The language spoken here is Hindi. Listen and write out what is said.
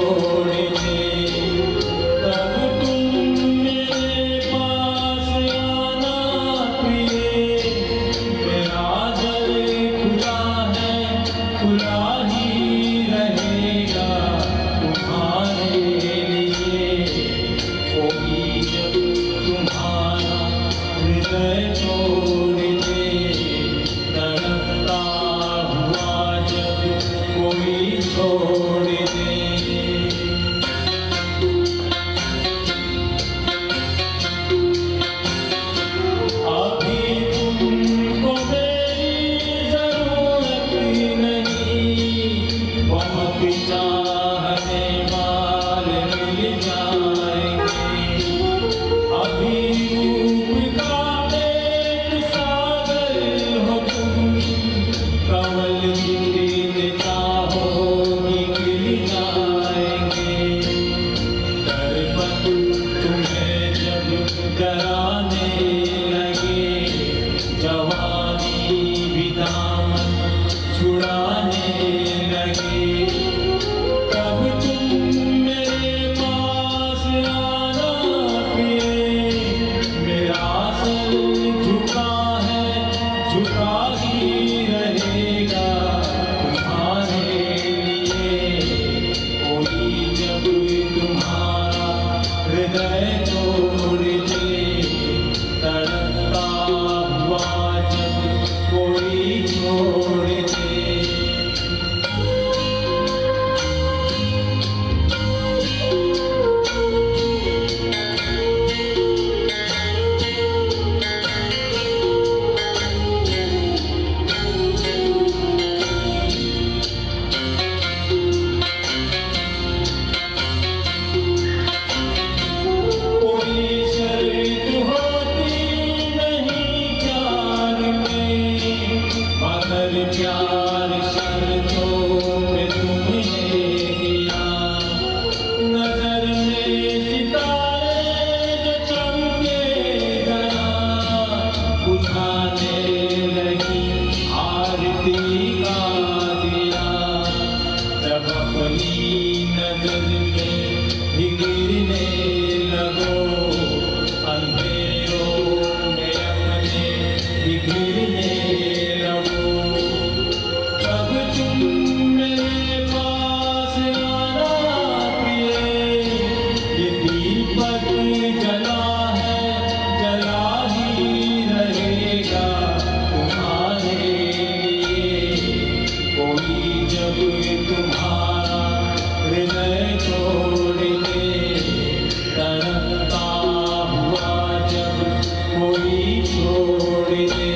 छोड़ दे, तब तुम मेरे पास आना प्रिय। मेरा दर खुला है, खुला ही रहेगा तुम्हारे लिए। कोई जब तुम्हारा हृदय तोड़ दे, तड़पता हुआ जब कोई छोड़ दे। अभी तुमको मेरी जरूरत नहीं, बहुत चाहने वाले मिल जाएंगे। अभी रूप का एक सागर हो तुम, कमल जितने चाहोगी खिल जाएंगे। दर्पण तुम्हें जब डराने लगे, जवानी भी दामन छुड़ाने लगे, तब तुम मेरे पास आना प्रिय। मेरा सर झुका है, झुका ही रहेगा तुम्हारे लिए। कोई जब तुम्हारा हृदय तोड़ दे, तड़पता हुआ जब कोई छोड़ दे। कोई शर्त होती नहीं प्यार में, मगर प्यार शर्तों पे तुमने किया। नजर में सितारे जो चमके गया, बुझाने लगी आरती का दिया। जब अपनी नजर में भी गिरने लगो, अंधेरों में अपने भी गिरने लगो, तब तुम मेरे पास आना प्रिय। ये दीपक जला है, जला ही रहेगा तुम्हारे लिए। कोई जब तुम्हारा हृदय तोड़ दे, तड़पता हुआ जब कोई छोड़ दे।